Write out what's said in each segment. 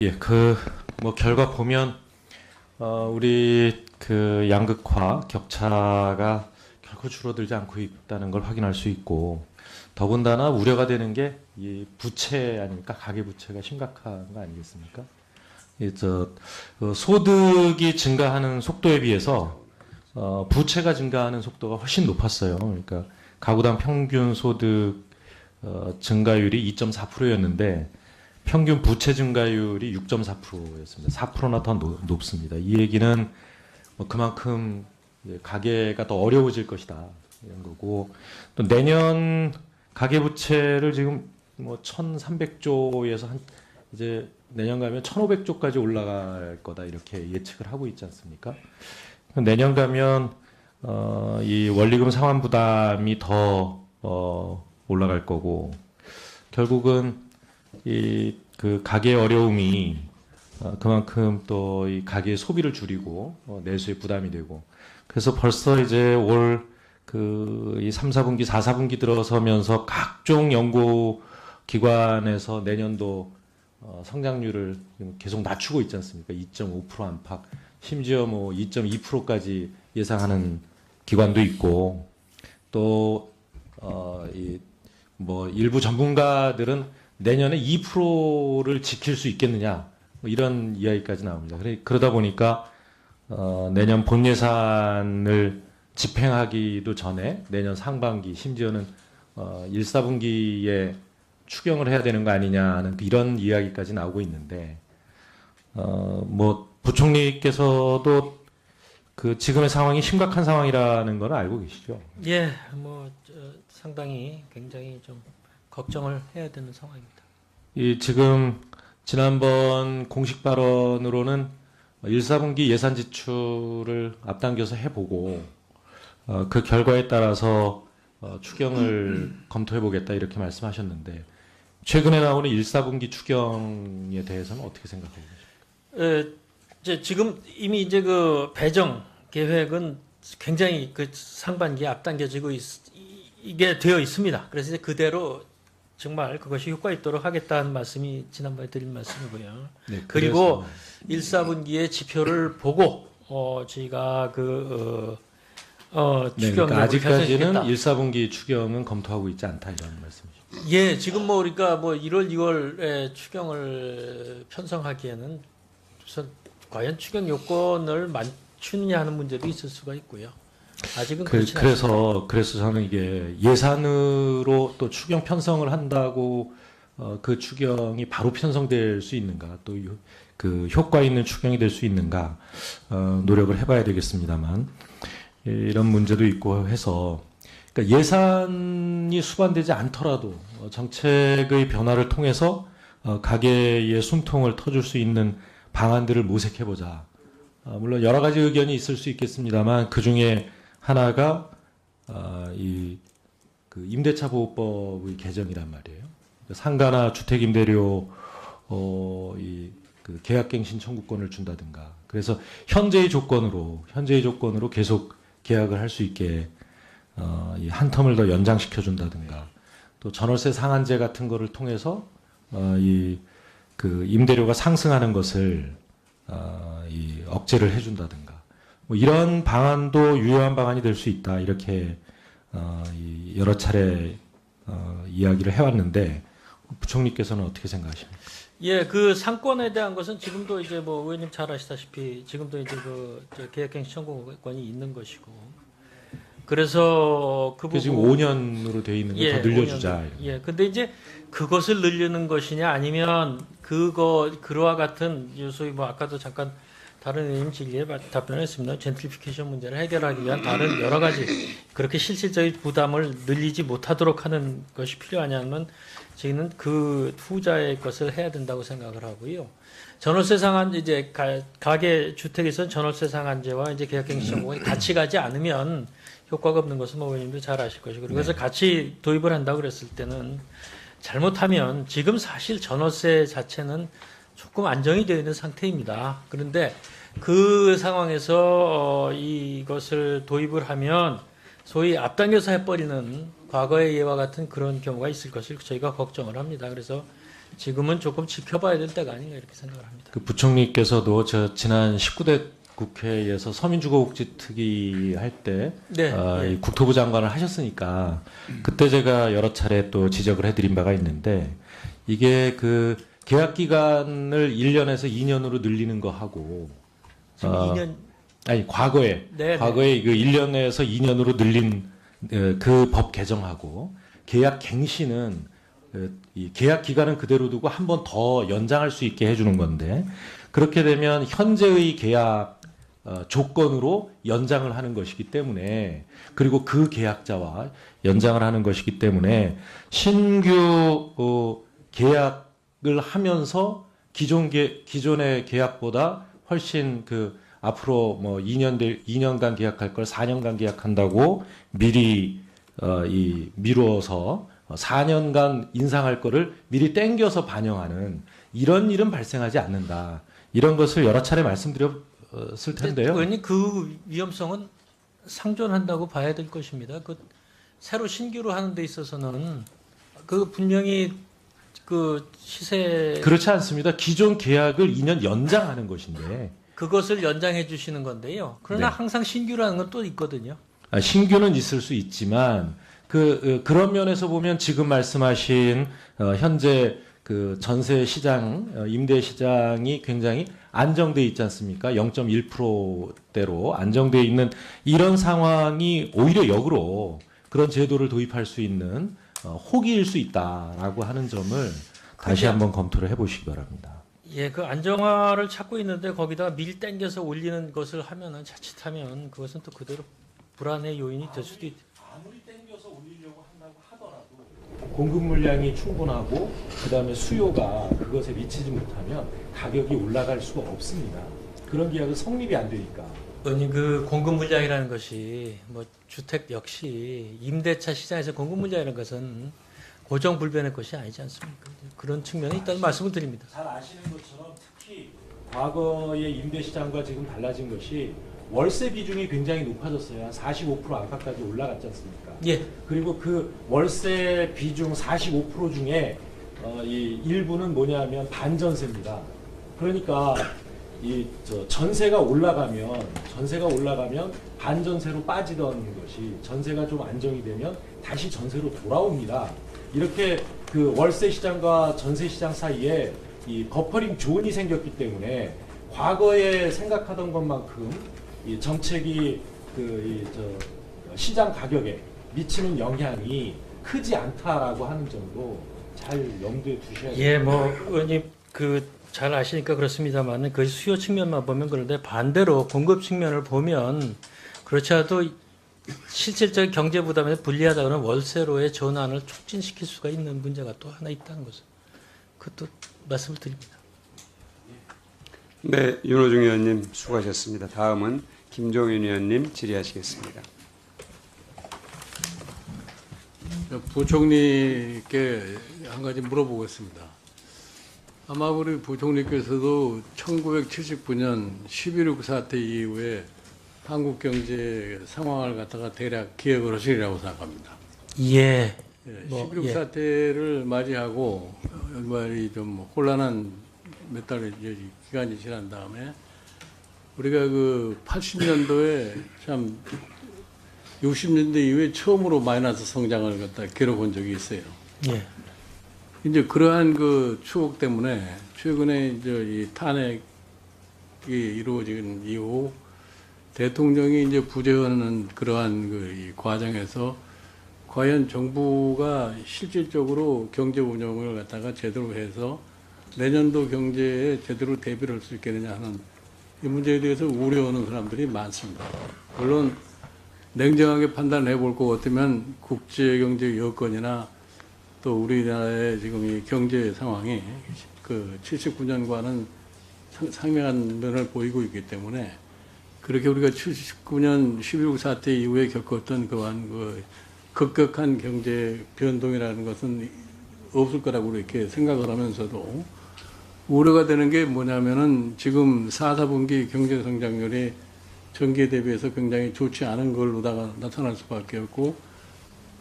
예, 뭐 결과 보면 우리 그 양극화 격차가 결코 줄어들지 않고 있다는 걸 확인할 수 있고, 더군다나 우려가 되는 게 이 부채 아닙니까? 가계 부채가 심각한 거 아니겠습니까? 소득이 증가하는 속도에 비해서 부채가 증가하는 속도가 훨씬 높았어요. 그러니까 가구당 평균 소득 증가율이 2.4%였는데 평균 부채 증가율이 6.4%였습니다. 4%나 더 높습니다. 이 얘기는 뭐 그만큼 가계가 더 어려워질 것이다 이런 거고, 또 내년 가계 부채를 지금 뭐 1,300조에서 한 이제 내년 가면 1,500조까지 올라갈 거다 이렇게 예측을 하고 있지 않습니까? 내년 가면 이 원리금 상환 부담이 더 올라갈 거고, 결국은 이 그 가계 어려움이 그만큼 또 이 가계 소비를 줄이고 내수에 부담이 되고, 그래서 벌써 이제 올 이 3, 4분기, 4, 4분기 들어서면서 각종 연구 기관에서 내년도 성장률을 계속 낮추고 있지 않습니까? 2.5% 안팎, 심지어 뭐 2.2%까지 예상하는 기관도 있고, 또 이 뭐 일부 전문가들은 내년에 2%를 지킬 수 있겠느냐, 뭐 이런 이야기까지 나옵니다. 그러다 보니까 내년 본 예산을 집행하기도 전에 내년 상반기, 심지어는 1, 4분기에 추경을 해야 되는 거 아니냐는 이런 이야기까지 나오고 있는데, 뭐 부총리께서도 그 지금의 상황이 심각한 상황이라는 걸 알고 계시죠? 예, 상당히 굉장히 좀 걱정을 해야 되는 상황입니다. 이 지금 지난번 공식 발언으로는 1, 4분기 예산 지출을 앞당겨서 해보고 그 결과에 따라서 추경을 검토해보겠다 이렇게 말씀하셨는데, 최근에 나오는 1, 4분기 추경에 대해서는 어떻게 생각하고 계십니까? 이제 지금 이미 이제 그 배정 계획은 굉장히 그 상반기에 앞당겨지고 이게 되어 있습니다. 그래서 이제 그대로 정말 그것이 효과 있도록 하겠다는 말씀이 지난번에 드린 말씀이고요. 네, 그리고 1, 4분기의 지표를 보고 저희가 네, 추경을 그러니까 아직까지는 결정하겠다. 1, 4분기 추경은 검토하고 있지 않다 이런 말씀이시죠? 예, 지금 그러니까 1월, 2월에 추경을 편성하기에는 우선 과연 추경 요건을 맞추느냐 하는 문제도 있을 수가 있고요. 아직은 그렇지 않습니다. 그래서 저는 이게 예산으로 또 추경 편성을 한다고 그 추경이 바로 편성될 수 있는가, 또 그 효과 있는 추경이 될 수 있는가 노력을 해봐야 되겠습니다만, 이런 문제도 있고 해서, 그러니까 예산이 수반되지 않더라도 정책의 변화를 통해서 가계의 숨통을 터줄 수 있는 방안들을 모색해보자. 물론 여러 가지 의견이 있을 수 있겠습니다만, 그 중에 하나가 그 임대차 보호법의 개정이란 말이에요. 상가나 주택 임대료 그 계약갱신 청구권을 준다든가, 그래서 현재의 조건으로 계속 계약을 할 수 있게 한 텀을 더 연장시켜 준다든가, 또 전월세 상한제 같은 거를 통해서 그 임대료가 상승하는 것을 억제를 해준다든가, 뭐 이런 방안도 유효한 방안이 될 수 있다 이렇게 여러 차례 이야기를 해왔는데, 부총리께서는 어떻게 생각하십니까? 예, 그 상권에 대한 것은 지금도 이제 의원님 잘 아시다시피 지금도 이제 계약갱신 청구권이 있는 것이고, 그래서 그 부분 지금 5년으로 돼 있는 걸 더 늘려주자. 5년, 예, 근데 이제 그것을 늘리는 것이냐 아니면 그와 같은 소위 아까도 잠깐 다른 의원님 질의에 답변했습니다. 젠트리피케이션 문제를 해결하기 위한 다른 여러 가지 그렇게 실질적인 부담을 늘리지 못하도록 하는 것이 필요하냐면 저희는 그 후자의 것을 해야 된다고 생각을 하고요. 전월세 상한제, 이제 가계 주택에서 전월세 상한제와 이제 계약갱신 청구권이 같이 가지 않으면 효과가 없는 것은 의원님도 잘 아실 것이고, 그래서 같이 도입을 한다고 그랬을 때는 잘못하면 지금 사실 전월세 자체는 조금 안정이 되어 있는 상태입니다. 그런데 그 상황에서 이것을 도입을 하면 소위 앞당겨서 해버리는 과거의 예와 같은 그런 경우가 있을 것을 저희가 걱정을 합니다. 그래서 지금은 조금 지켜봐야 될 때가 아닌가 이렇게 생각을 합니다. 그 부총리께서도 저 지난 19대 국회에서 서민주거복지특위 할 때 네, 예. 이 국토부 장관을 하셨으니까 그때 제가 여러 차례 또 지적을 해드린 바가 있는데 이게 그 계약 기간을 1년에서 2년으로 늘리는 거 하고 지금 2년 아니 과거에 네, 과거에 그 1년에서 2년으로 늘린 그 법 개정하고 계약 갱신은 이 계약 기간은 그대로 두고 한 번 더 연장할 수 있게 해주는 건데 그렇게 되면 현재의 계약 조건으로 연장을 하는 것이기 때문에 그리고 그 계약자와 연장을 하는 것이기 때문에 신규 계약을 하면서 기존의 계약보다 훨씬 그 앞으로 뭐 2년간 계약할 걸 4년간 계약한다고 미리 미루어서 4년간 인상할 거를 미리 땡겨서 반영하는 이런 일은 발생하지 않는다. 이런 것을 여러 차례 말씀드렸을 텐데요. 의원님 그 위험성은 상존한다고 봐야 될 것입니다. 그 새로 신규로 하는 데 있어서는 그 분명히 그 시세 그렇지 않습니다. 기존 계약을 2년 연장하는 것인데 그것을 연장해 주시는 건데요. 그러나 네. 항상 신규라는 건 또 있거든요. 신규는 있을 수 있지만 그런 면에서 보면 지금 말씀하신 현재 그 전세 시장 임대 시장이 굉장히 안정돼 있지 않습니까? 0.1%대로 안정돼 있는 이런 상황이 오히려 역으로 그런 제도를 도입할 수 있는 혹일 수 있다라고 하는 점을 다시 한번 검토를 해보시기 바랍니다. 예, 그 안정화를 찾고 있는데 거기다가 밀 땡겨서 올리는 것을 하면은 자칫하면 그것은 또 그대로 불안의 요인이 될 수도 있. 아무리 땡겨서 올리려고 한다고 하더라도 공급 물량이 충분하고 그다음에 수요가 그것에 미치지 못하면 가격이 올라갈 수가 없습니다. 그런 계약은 성립이 안 되니까. 아니 그 공급 물량이라는 것이 뭐 주택 역시 임대차 시장에서 공급 물량이라는 것은 고정 불변의 것이 아니지 않습니까? 그런 측면이 있다는 말씀을 드립니다. 잘 아시는 것처럼 특히 과거의 임대 시장과 지금 달라진 것이 월세 비중이 굉장히 높아졌어요. 한 45% 안팎까지 올라갔지 않습니까? 예. 그리고 그 월세 비중 45% 중에 이 일부는 뭐냐면 반전세입니다. 그러니까 전세가 올라가면 반전세로 빠지던 것이 전세가 좀 안정이 되면 다시 전세로 돌아옵니다. 이렇게 그 월세 시장과 전세 시장 사이에 이 버퍼링 존이 생겼기 때문에 과거에 생각하던 것만큼 이 정책이 시장 가격에 미치는 영향이 크지 않다라고 하는 점도 잘 염두에 두셔야 됩니다. 예, 뭐 의원님 그 잘 아시니까 그렇습니다만 그 수요 측면만 보면 그런데 반대로 공급 측면을 보면 그렇지 않아도 실질적인 경제 부담에 불리하다고는 월세로의 전환을 촉진시킬 수가 있는 문제가 또 하나 있다는 것을 그것도 말씀을 드립니다. 네, 윤호중 의원님 수고하셨습니다. 다음은 김종인 의원님 질의하시겠습니다. 부총리께 한 가지 물어보겠습니다. 아마 우리 부총리께서도 1979년 11.6 사태 이후에 한국 경제 상황을 갖다가 대략 기억을 하시리라고 생각합니다. 예. 11.6 예. 사태를 맞이하고 말이 좀 혼란한 몇 달의 기간이 지난 다음에 우리가 그 80년도에 참 60년대 이후에 처음으로 마이너스 성장을 갖다 기록한 적이 있어요. 예. 이제 그러한 그 추억 때문에 최근에 이제 이 탄핵이 이루어진 이후 대통령이 이제 부재하는 그러한 이 과정에서 과연 정부가 실질적으로 경제 운영을 갖다가 제대로 해서 내년도 경제에 제대로 대비를 할 수 있겠느냐 하는 이 문제에 대해서 우려하는 사람들이 많습니다. 물론 냉정하게 판단해 볼 것 같으면 국제 경제 여건이나 또 우리나라의 지금 이 경제 상황이 그 79년과는 상명한 면을 보이고 있기 때문에 그렇게 우리가 79년 11.6 사태 이후에 겪었던 그러한 그 급격한 경제 변동이라는 것은 없을 거라고 이렇게 생각을 하면서도 우려가 되는 게 뭐냐면은 지금 4, 4분기 경제 성장률이 전기에 대비해서 굉장히 좋지 않은 걸로다가 나타날 수밖에 없고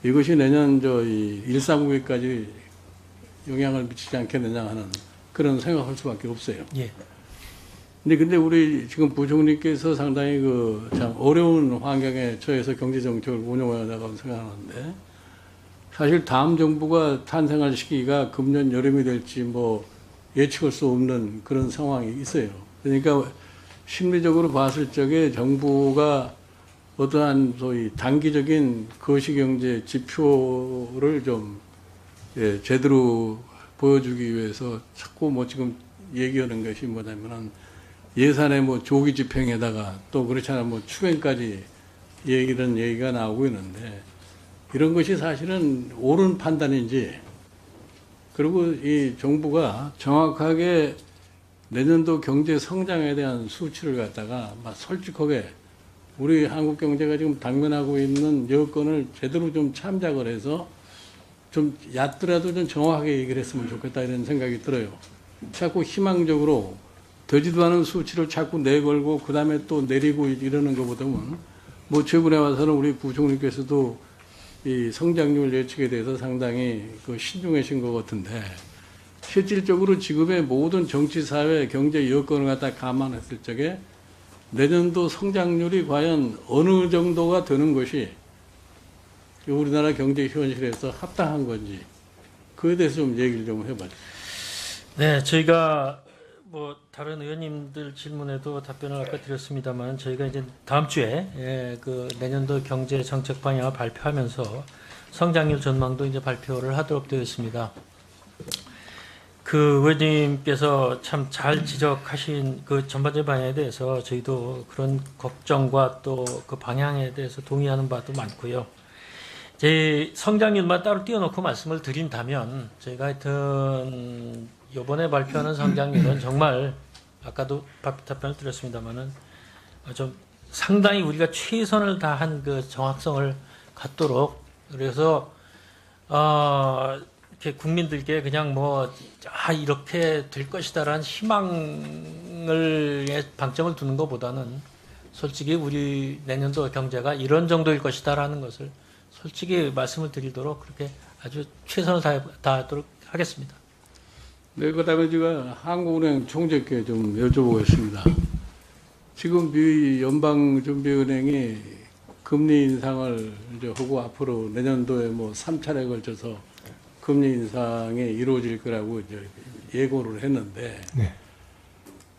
이것이 내년 이 1, 3분기까지 영향을 미치지 않겠느냐 하는 그런 생각할 수밖에 없어요. 예. 근데 우리 지금 부총리께서 상당히 그 참 어려운 환경에 처해서 경제 정책을 운영해 나가고 생각하는데 사실 다음 정부가 탄생할 시기가 금년 여름이 될지 뭐 예측할 수 없는 그런 상황이 있어요. 그러니까 심리적으로 봤을 적에 정부가 어떠한 소위 단기적인 거시경제 지표를 좀 제대로 보여주기 위해서 자꾸 뭐 지금 얘기하는 것이 뭐냐면은 예산의 뭐 조기 집행에다가 또 그렇지 않으면 뭐 추경까지 이런 얘기가 나오고 있는데 이런 것이 사실은 옳은 판단인지 그리고 이 정부가 정확하게 내년도 경제 성장에 대한 수치를 갖다가 막 솔직하게 우리 한국 경제가 지금 당면하고 있는 여건을 제대로 좀 참작을 해서 좀 얕더라도 좀 정확하게 얘기를 했으면 좋겠다 이런 생각이 들어요. 자꾸 희망적으로 되지도 않은 수치를 자꾸 내걸고 그 다음에 또 내리고 이러는 것보다는 뭐 최근에 와서는 우리 부총리께서도 이 성장률 예측에 대해서 상당히 그 신중하신 것 같은데 실질적으로 지금의 모든 정치, 사회, 경제 여건을 갖다 감안했을 적에 내년도 성장률이 과연 어느 정도가 되는 것이 우리나라 경제 현실에서 합당한 건지 그에 대해서 좀 얘기를 좀 해봐요. 네, 저희가 뭐 다른 의원님들 질문에도 답변을 아까 드렸습니다만 저희가 이제 다음 주에 그 내년도 경제 정책 방향을 발표하면서 성장률 전망도 이제 발표를 하도록 되어 있습니다. 그 의원님께서 참 잘 지적하신 그 전반적인 방향에 대해서 저희도 그런 걱정과 또 그 방향에 대해서 동의하는 바도 많고요. 제 성장률만 따로 띄워놓고 말씀을 드린다면 저희가 하여튼 이번에 발표하는 성장률은 정말 아까도 답변을 드렸습니다만은 좀 상당히 우리가 최선을 다한 그 정확성을 갖도록 그래서 이렇게 국민들께 그냥 뭐 이렇게 될 것이다라는 희망을 방점을 두는 것보다는 솔직히 우리 내년도 경제가 이런 정도일 것이다라는 것을 솔직히 말씀을 드리도록 그렇게 아주 최선을 다하도록 하겠습니다. 네, 그다음에 제가 한국은행 총재께 좀 여쭤보겠습니다. 지금 미 연방준비은행이 금리 인상을 이제 하고 앞으로 내년도에 뭐 3차례에 걸쳐서 금리 인상이 이루어질 거라고 이제 예고를 했는데 네.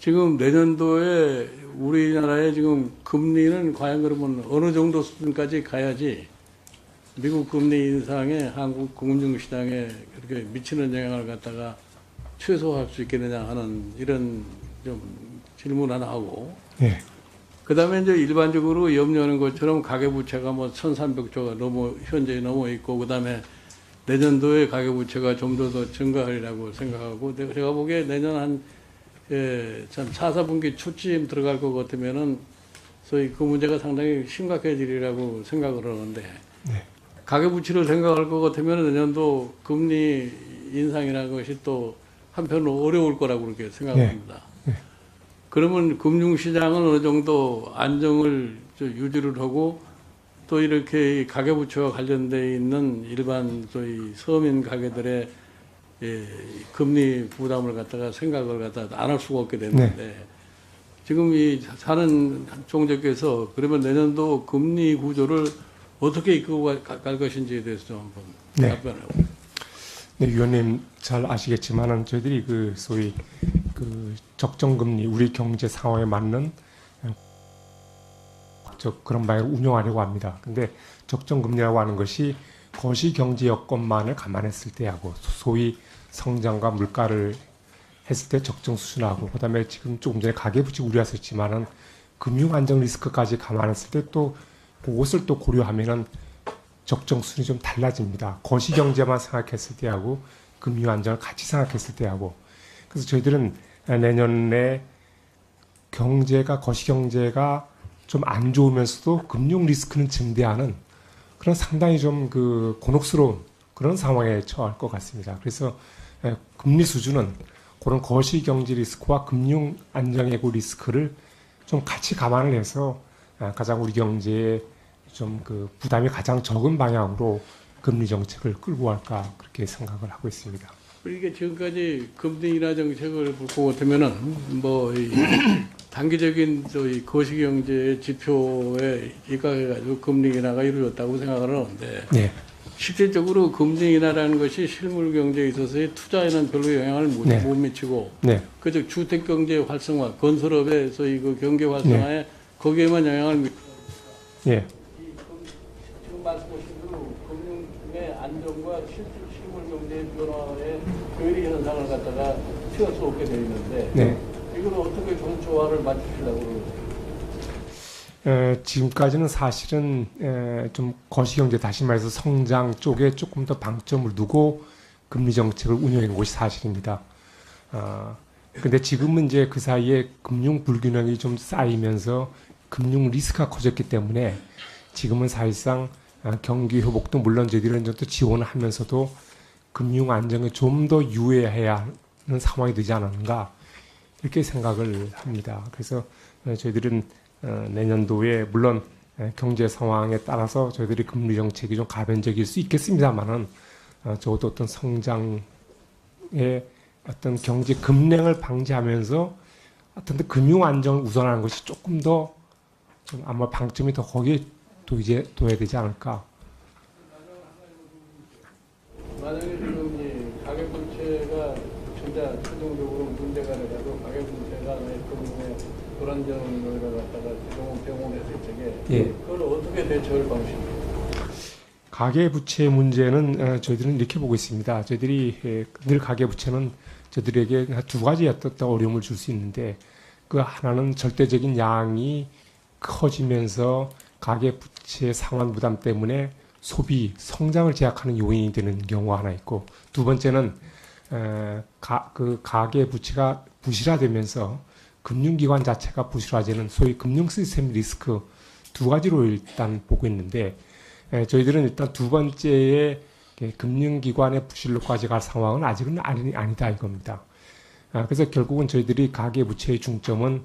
지금 내년도에 우리나라의 지금 금리는 과연 그러면 어느 정도 수준까지 가야지 미국 금리 인상에 한국 금융시장에 그렇게 미치는 영향을 갖다가 최소화할 수 있겠느냐 하는 이런 좀 질문 하나 하고 네. 그다음에 이제 일반적으로 염려하는 것처럼 가계부채가 뭐 1,300조가 현재 넘어 있고 그다음에 내년도에 가계부채가 좀 더 증가하리라고 생각하고 제가 보기에 내년 한 참 4, 4분기 초쯤 들어갈 것 같으면은 소위 그 문제가 상당히 심각해지리라고 생각을 하는데 네. 가계부채를 생각할 것 같으면 내년도 금리 인상이라는 것이 또 한편으로 어려울 거라고 그렇게 생각합니다. 네. 그러면 금융시장은 어느 정도 안정을 유지를 하고 또 이렇게 가계부채와 관련돼 있는 일반 소위 서민 가게들의 금리 부담을 갖다가 생각을 갖다가 안 할 수가 없게 됐는데 지금 이 사는 총재께서 그러면 내년도 금리 구조를 어떻게 이끌고 갈 것인지에 대해서 좀 한번 답변하고. 네, 위원님 잘 아시겠지만은 저희들이 그 소위 그 적정금리 우리 경제 상황에 맞는 그런 방향으로 운영하려고 합니다. 근데 적정금리라고 하는 것이 거시경제 여건만을 감안했을 때하고 소위 성장과 물가를 했을 때 적정 수준하고 그다음에 지금 조금 전에 가계부채 우려했었지만은 금융 안정 리스크까지 감안했을 때 또 그것을 또 고려하면은 적정 수준이 좀 달라집니다. 거시경제만 생각했을 때하고 금융 안정을 같이 생각했을 때하고 그래서 저희들은 내년에 경제가 거시경제가 좀 안 좋으면서도 금융 리스크는 증대하는 그런 상당히 좀 그 곤혹스러운 그런 상황에 처할 것 같습니다. 그래서 금리 수준은 그런 거시경제 리스크와 금융 안정예고 리스크를 좀 같이 감안을 해서 가장 우리 경제에 좀 그 부담이 가장 적은 방향으로 금리 정책을 끌고 갈까 그렇게 생각을 하고 있습니다. 이게 지금까지 금리 인하 정책을 볼 것 같으면은 이 단기적인 이 거시경제의 지표에 입각해가지고 금리 인하가 이루어졌다고 생각을 하는데 네. 실질적으로 금리 인하라는 것이 실물 경제에 있어서의 투자에는 별로 영향을 네. 못 미치고 네. 그저 주택 경제 활성화, 건설업에서 그 경제 활성화에 거기에만 영향을 미치고 예. 지금 말씀하신 대로 금융의 안정과 실물 경제의 변화에 괴리 현상을 갖다가 피할 수 없게 되어 있는데 네. 이걸 어떻게 좀 조화를 맞추시려고 그러세요? 지금까지는 사실은 좀 거시경제 다시 말해서 성장 쪽에 조금 더 방점을 두고 금리 정책을 운영한 것이 사실입니다. 근데 지금은 이제 그 사이에 금융 불균형이 좀 쌓이면서 금융 리스크가 커졌기 때문에 지금은 사실상 경기 회복도 물론 저희들은 또 지원을 하면서도 금융 안정에 좀 더 유의해야 하는 상황이 되지 않았는가 이렇게 생각을 합니다. 그래서 저희들은 내년도에 물론 경제 상황에 따라서 저희들이 금리 정책이 좀 가변적일 수 있겠습니다만은 적어도 어떤 성장의 어떤 경제 급냉을 방지하면서 어떤 금융 안정을 우선하는 것이 조금 더 좀 아마 방점이 더 거기에 둬야 되지 않을까. 만약에 지금 이 가계부채가 진짜 최종적으로 문제가 돼가지고 가계부채가 금융의 불안정을 갖다가 병원에서 적에 예. 그걸 어떻게 대처할 방식입니까? 가계부채 문제는 저희들은 이렇게 보고 있습니다. 저희들이 늘 가계부채는 저희들에게 두 가지 어떤 어려움을 줄 수 있는데 그 하나는 절대적인 양이 커지면서 가계부채 상환 부담 때문에 소비, 성장을 제약하는 요인이 되는 경우가 하나 있고 두 번째는 그 가계부채가 부실화되면서 금융기관 자체가 부실화되는 소위 금융 시스템 리스크 두 가지로 일단 보고 있는데 저희들은 일단 두 번째의 금융기관의 부실로까지 갈 상황은 아직은 아니다 이겁니다. 그래서 결국은 저희들이 가계부채의 중점은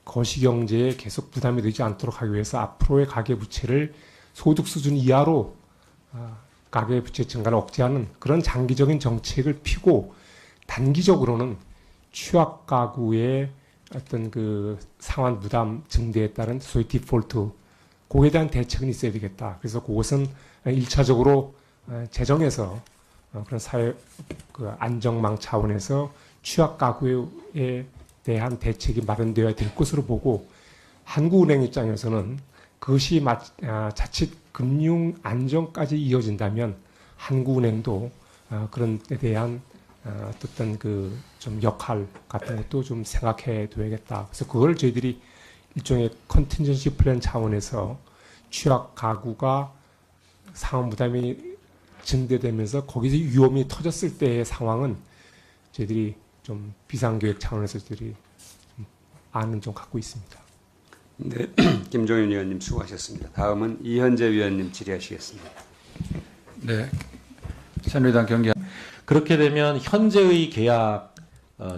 거시경제에 계속 부담이 되지 않도록 하기 위해서 앞으로의 가계부채를 소득 수준 이하로 가계부채 증가를 억제하는 그런 장기적인 정책을 피고 단기적으로는 취약 가구의 어떤 그 상환 부담 증대에 따른 소위 디폴트 그에 대한 대책은 있어야 되겠다. 그래서 그것은 1차적으로 재정에서 그런 사회 그 안정망 차원에서 취약 가구에 대한 대책이 마련되어야 될 것으로 보고 한국은행 입장에서는 그것이 자칫 금융 안정까지 이어진다면 한국은행도 그런 데 대한 어떤 그 좀 역할 같은 것도 좀 생각해 둬야겠다. 그래서 그걸 저희들이 일종의 컨틴전시 플랜 차원에서 취약 가구가 상환 부담이 증대되면서 거기서 위험이 터졌을 때의 상황은 저희들이 좀 비상계획 차원에서 저희들이 안은 좀 갖고 있습니다. 네, 김종인 위원님 수고하셨습니다. 다음은 이현재 위원님 질의하시겠습니다. 네, 새누리당 경기 그렇게 되면 현재의 계약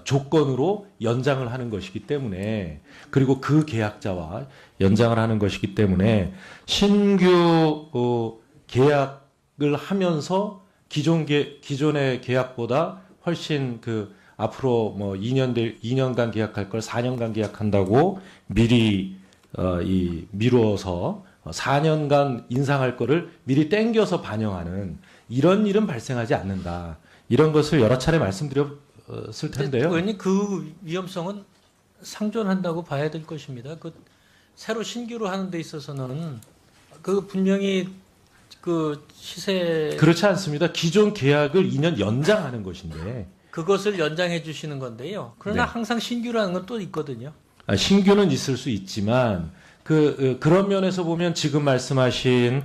조건으로 연장을 하는 것이기 때문에 그리고 그 계약자와 연장을 하는 것이기 때문에 신규 계약을 하면서 기존의 계약보다 훨씬 그 앞으로 뭐 2년간 계약할 걸 4년간 계약한다고 미리 미루어서 4년간 인상할 거를 미리 땡겨서 반영하는 이런 일은 발생하지 않는다. 이런 것을 여러 차례 말씀드렸을 텐데요. 의원님 그 위험성은 상존한다고 봐야 될 것입니다. 그 새로 신규로 하는 데 있어서는 그 분명히 그 시세 그렇지 않습니다. 기존 계약을 2년 연장하는 것인데 그것을 연장해 주시는 건데요. 그러나 네. 항상 신규라는 건 또 있거든요. 신규는 있을 수 있지만 그런 면에서 보면 지금 말씀하신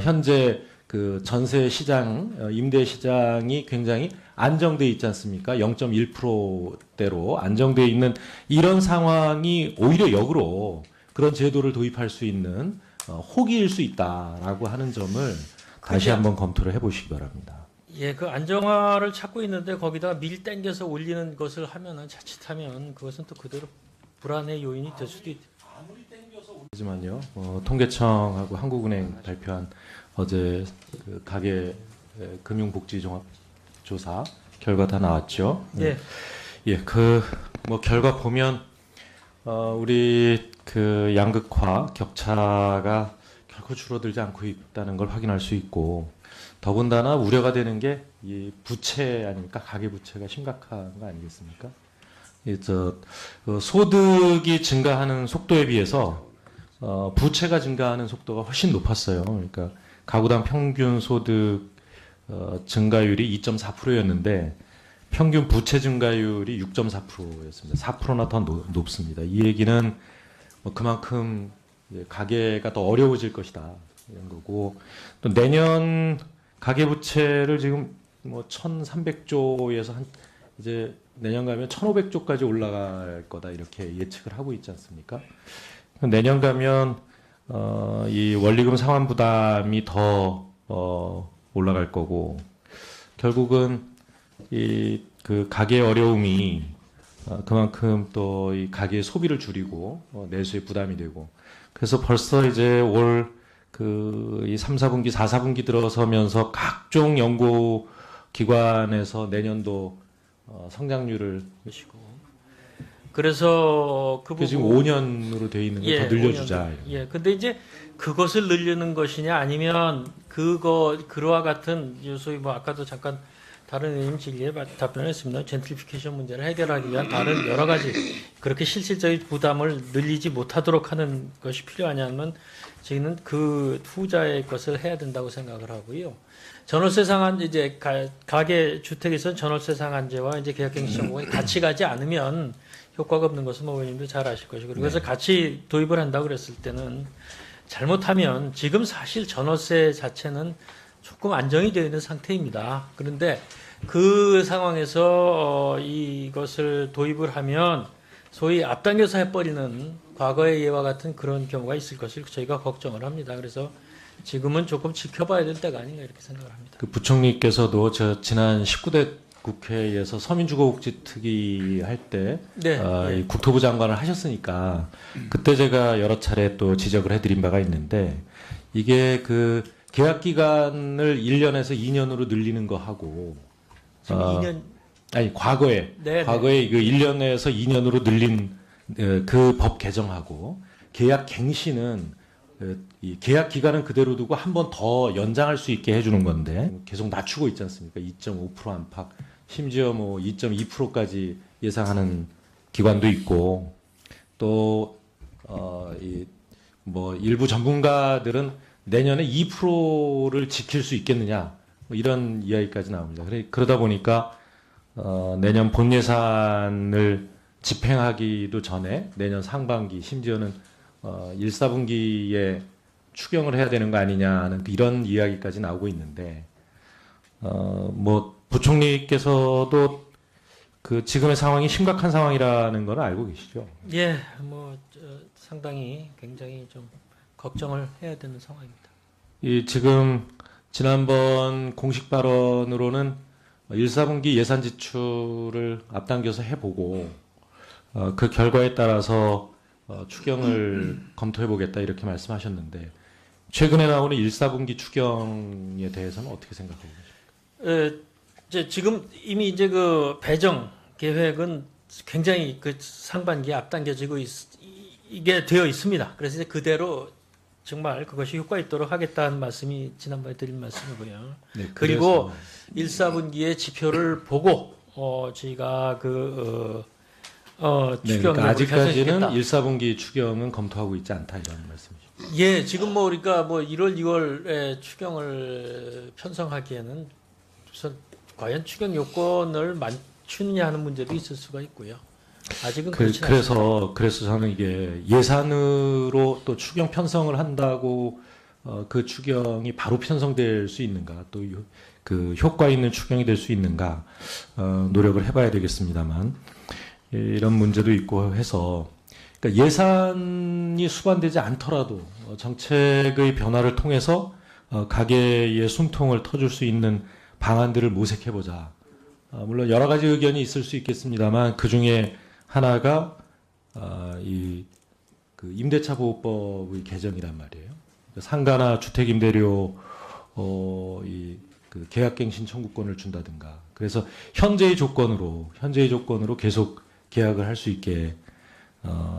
현재 그 전세 시장 임대 시장이 굉장히 안정돼 있지 않습니까? 0.1%대로 안정돼 있는 이런 상황이 오히려 역으로 그런 제도를 도입할 수 있는 호기일 수 있다라고 하는 점을 다시 한번 검토를 해보시기 바랍니다. 예, 그 안정화를 찾고 있는데 거기다가 밀 땡겨서 올리는 것을 하면은 자칫하면 그것은 또 그대로 불안의 요인이 될 수도 있죠. 하지만요, 통계청하고 한국은행 발표한 어제 그 가계 금융복지종합조사 결과 다 나왔죠. 예. 예, 그 뭐 결과 보면 우리 그 양극화 격차가 결코 줄어들지 않고 있다는 걸 확인할 수 있고, 더군다나 우려가 되는 게 이 부채 아닙니까? 가계 부채가 심각한 거 아니겠습니까? 소득이 증가하는 속도에 비해서 부채가 증가하는 속도가 훨씬 높았어요. 그러니까 가구당 평균 소득 증가율이 2.4%였는데 평균 부채 증가율이 6.4%였습니다. 4%나 더 높습니다. 이 얘기는 뭐 그만큼 가계가 더 어려워질 것이다 이런 거고, 또 내년 가계 부채를 지금 뭐 1,300조에서 한 이제 내년 가면 1,500조까지 올라갈 거다 이렇게 예측을 하고 있지 않습니까? 내년 가면 이 원리금 상환 부담이 더 올라갈 거고, 결국은 이 그 가계 어려움이 그만큼 또 이 가계의 소비를 줄이고 내수의 부담이 되고, 그래서 벌써 이제 올 이 3, 4분기, 4, 4분기 들어서면서 각종 연구 기관에서 내년도 성장률을 그래서 그 부분 지금 5년으로 돼 있는 걸 더 늘려주자. 5년. 예. 근데 이제 그것을 늘리는 것이냐 아니면 그와 같은 소위 뭐 아까도 잠깐 다른 의원님 질의에 답변했습니다. 젠트리피케이션 문제를 해결하기 위한 다른 여러 가지 그렇게 실질적인 부담을 늘리지 못하도록 하는 것이 필요하냐면 저희는 그 후자의 것을 해야 된다고 생각을 하고요. 전월세 상한 이제 가계 주택에서는 전월세 상한제와 이제 계약갱신 정보가 같이 가지 않으면 효과가 없는 것은 뭐 의원님도 잘 아실 것이고, 그래서 같이 도입을 한다고 그랬을 때는 잘못하면 지금 사실 전월세 자체는 조금 안정이 되어 있는 상태입니다. 그런데 그 상황에서 이것을 도입을 하면 소위 앞당겨서 해버리는 과거의 예와 같은 그런 경우가 있을 것을 저희가 걱정을 합니다. 그래서 지금은 조금 지켜봐야 될 때가 아닌가 이렇게 생각을 합니다. 그 부총리께서도 저 지난 19대 국회에서 서민주거복지특위 할 때 네, 네. 이 국토부 장관을 하셨으니까 그때 제가 여러 차례 또 지적을 해드린 바가 있는데, 이게 그 계약 기간을 1년에서 2년으로 늘리는 거 하고 지금 2년 아니 과거에 네, 과거에 그 1년에서 2년으로 늘린 그 법 개정하고 계약 갱신은 이 계약 기간은 그대로 두고 한 번 더 연장할 수 있게 해주는 건데 계속 낮추고 있지 않습니까? 2.5% 안팎, 심지어 뭐 2.2%까지 예상하는 기관도 있고, 또 이 뭐 일부 전문가들은 내년에 2%를 지킬 수 있겠느냐 뭐 이런 이야기까지 나옵니다. 그러다 보니까 내년 본 예산을 집행하기도 전에 내년 상반기, 심지어는 1, 4분기에 추경을 해야 되는 거 아니냐는 이런 이야기까지 나오고 있는데, 뭐 부총리께서도 그 지금의 상황이 심각한 상황이라는 걸 알고 계시죠? 예, 뭐 상당히 굉장히 좀 걱정을 해야 되는 상황입니다. 이 지금 지난번 공식 발언으로는 1, 4분기 예산 지출을 앞당겨서 해보고 그 결과에 따라서 추경을 검토해보겠다 이렇게 말씀하셨는데, 최근에 나오는 1, 4분기 추경에 대해서는 어떻게 생각하고 계십니까? 이제 지금 이미 이제 그 배정 계획은 굉장히 그 상반기에 앞당겨지고 이게 되어 있습니다. 그래서 이제 그대로 정말 그것이 효과 있도록 하겠다는 말씀이 지난번에 드린 말씀이고요. 네, 그리고 1, 4분기의 지표를 보고 저희가 네, 추경을 그러니까 아직까지는 결정시켰다. 1, 4분기 추경은 검토하고 있지 않다 이런 말씀이죠. 예, 지금 뭐 우리가 뭐 1월, 2월에 추경을 편성하기에는 우선 과연 추경 요건을 맞추느냐 하는 문제도 있을 수가 있고요. 아직은 그렇지 않습니다. 그래서 저는 이게 예산으로 또 추경 편성을 한다고 그 추경이 바로 편성될 수 있는가, 또 그 효과 있는 추경이 될 수 있는가 노력을 해봐야 되겠습니다만, 이런 문제도 있고 해서, 그러니까 예산이 수반되지 않더라도 정책의 변화를 통해서 가계의 숨통을 터줄 수 있는 방안들을 모색해보자. 물론 여러 가지 의견이 있을 수 있겠습니다만 그 중에 하나가 그 임대차 보호법의 개정이란 말이에요. 상가나 주택 임대료 그 계약갱신 청구권을 준다든가. 그래서 현재의 조건으로 계속 계약을 할 수 있게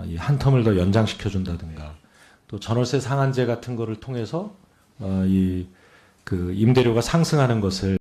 이 한 텀을 더 연장시켜 준다든가. 또 전월세 상한제 같은 거를 통해서 이 그 임대료가 상승하는 것을